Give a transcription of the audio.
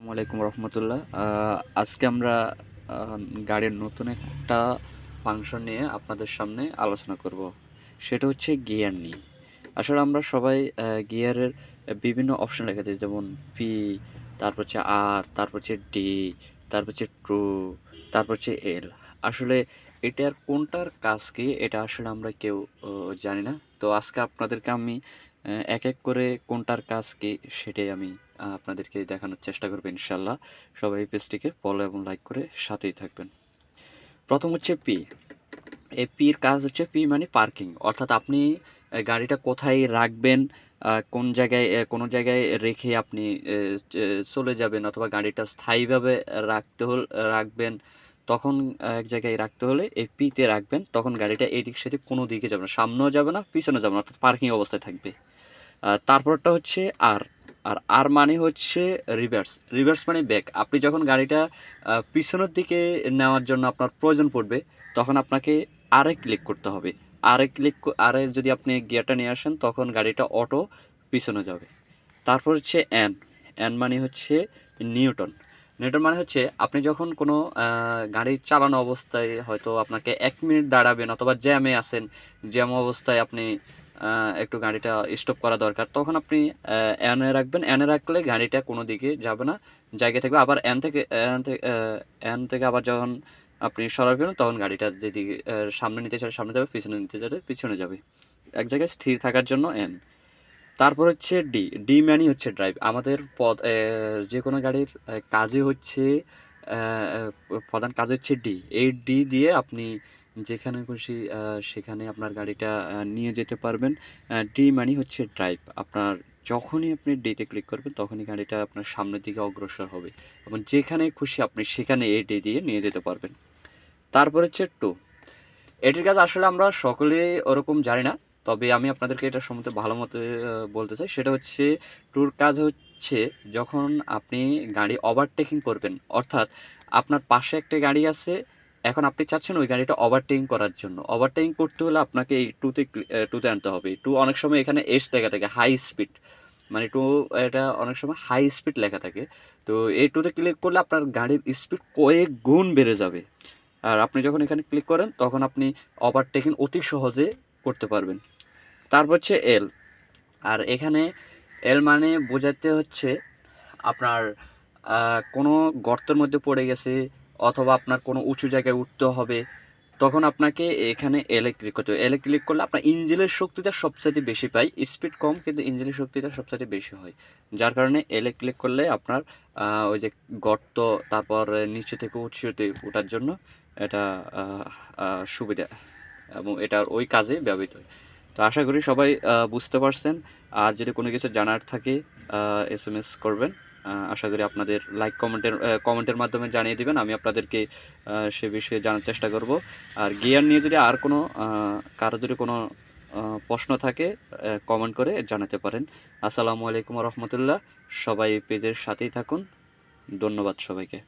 ওয়ালাইকুম রহমতুল্লাহ। আজকে আমরা গাড়ির নতুন একটা ফাংশন নিয়ে আপনাদের সামনে আলোচনা করব। সেটা হচ্ছে গিয়ার নিয়ে। আসলে আমরা সবাই গিয়ারের বিভিন্ন অপশন লেখা দিই, যেমন পি, তারপর হচ্ছে আর, তারপর হচ্ছে ডি, তারপর হচ্ছে ট্রু, তারপর হচ্ছে এল। আসলে এটার কোনটার কাজ কি এটা আসলে আমরা কেউ জানি না। তো আজকে আপনাদেরকে আমি এক এক করে কোনটার কাজ কি সেটাই আমি আপনাদেরকে দেখানোর চেষ্টা করব ইনশাল্লাহ। সবাই এই পেজটিকে ফলো এবং লাইক করে সাথেই থাকবেন। প্রথম হচ্ছে পি। এই পির কাজ হচ্ছে, পি মানে পার্কিং, অর্থাৎ আপনি গাড়িটা কোথায় রাখবেন, কোন জায়গায় কোনো জায়গায় রেখে আপনি চলে যাবেন, অথবা গাড়িটা স্থায়ীভাবে রাখবেন। তখন এক জায়গায় রাখতে হলে এই পিতে রাখবেন, তখন গাড়িটা এদিক সেদিক কোনো দিকে যাবে না, সামনেও যাবে না পিছনে যাবে না, অর্থাৎ পার্কিং অবস্থায় থাকবে। তারপরটা হচ্ছে আর। আর মানে হচ্ছে রিভার্স। রিভার্স মানে ব্যাক। আপনি যখন গাড়িটা পিছনের দিকে নেওয়ার জন্য আপনার প্রয়োজন পড়বে, তখন আপনাকে আরে ক্লিক করতে হবে। আরে যদি আপনি গিয়ারটা নিয়ে আসেন, তখন গাড়িটা অটো পিছনে যাবে। তারপর হচ্ছে এন। এন মানে হচ্ছে নিউটন। নিউটন মানে হচ্ছে আপনি যখন কোনো গাড়ি চালানো অবস্থায় হয়তো আপনাকে ১ মিনিট দাঁড়াবেন, অথবা জ্যামে আছেন, জ্যাম অবস্থায় আপনি একটু গাড়িটা স্টপ করা দরকার, তখন আপনি এনে রাখবেন। এনে রাখলে গাড়িটা কোনো দিকে যাবে না, জায়গায় থাকবে। আবার এন থেকে আবার যখন আপনি সরাবেন, তখন গাড়িটা যেদিকে সামনে নিতে চাইলে সামনে যাবে, পিছনে নিতে চাইলে পিছনে যাবে। এক জায়গায় স্থির থাকার জন্য এন। তারপর হচ্ছে ডি। ডি মানেই হচ্ছে ড্রাইভ। আমাদের যে কোনো গাড়ির কাজই হচ্ছে, প্রধান কাজ হচ্ছে ডি। এই ডি দিয়ে আপনি যেখানে খুশি সেখানে আপনার গাড়িটা নিয়ে যেতে পারবেন। ডি মানেই হচ্ছে ড্রাইভ। আপনার যখনই আপনি ডিতে ক্লিক করবেন, তখনই গাড়িটা আপনার সামনের দিকে অগ্রসর হবে, এবং যেখানে খুশি আপনি সেখানে এই ডি দিয়ে নিয়ে যেতে পারবেন। তারপর হচ্ছে টু। এটির কাজ আসলে আমরা সকলেই ওরকম জানি না, তবে আমি আপনাদেরকে এটা সম্বন্ধে ভালো মতো বলতে চাই। সেটা হচ্ছে, ট্যুর কাজ হচ্ছে যখন আপনি গাড়ি ওভারটেকিং করবেন, অর্থাৎ আপনার পাশে একটা গাড়ি আছে, এখন আপনি চাচ্ছেন ওই গাড়িটা ওভারটেকিং করার জন্য। ওভারটেকিং করতে হলে আপনাকে এই টুতে আনতে হবে। টু অনেক সময় এখানে এস লেখা থাকে, হাই স্পিড, মানে টু, এটা অনেক সময় হাই স্পিড লেখা থাকে। তো এই টুতে ক্লিক করলে আপনার গাড়ির স্পিড কয়েক গুণ বেড়ে যাবে। আর আপনি যখন এখানে ক্লিক করেন, তখন আপনি ওভারটেকিং অতি সহজে করতে পারবেন। তারপর হচ্ছে এল। আর এখানে এল মানে বোঝাতে হচ্ছে আপনার কোনো গর্তের মধ্যে পড়ে গেছে, অথবা আপনার কোনো উঁচু জায়গায় উঠতে হবে, তখন আপনাকে এখানে এলে ক্লিক করতে হবে। এলে ক্লিক করলে আপনার ইঞ্জিনের শক্তিটা সবচাইতে বেশি পাই। স্পিড কম, কিন্তু ইঞ্জিনের শক্তিটা সবচাইতে বেশি হয়। যার কারণে এলে ক্লিক করলে আপনার ওই যে গর্ত, তারপর নিচে থেকে উঁচুতে ওঠার জন্য এটা সুবিধা, এবং এটা ওই কাজে ব্যবহৃত হয়। তো আশা করি সবাই বুঝতে পারছেন। আর যদি কোনো কিছু জানার থাকে, এসএমএস করবেন। আশা করি আপনাদের লাইক কমেন্টের মাধ্যমে জানিয়ে দিবেন, আমি আপনাদেরকে সে বিষয়ে জানার চেষ্টা করব। আর গিয়ার নিয়ে যদি আর কোনো কারো যদি কোনো প্রশ্ন থাকে, কমেন্ট করে জানাতে পারেন। আসসালামু আলাইকুম রহমতুল্লাহ। সবাই পেজের সাথেই থাকুন। ধন্যবাদ সবাইকে।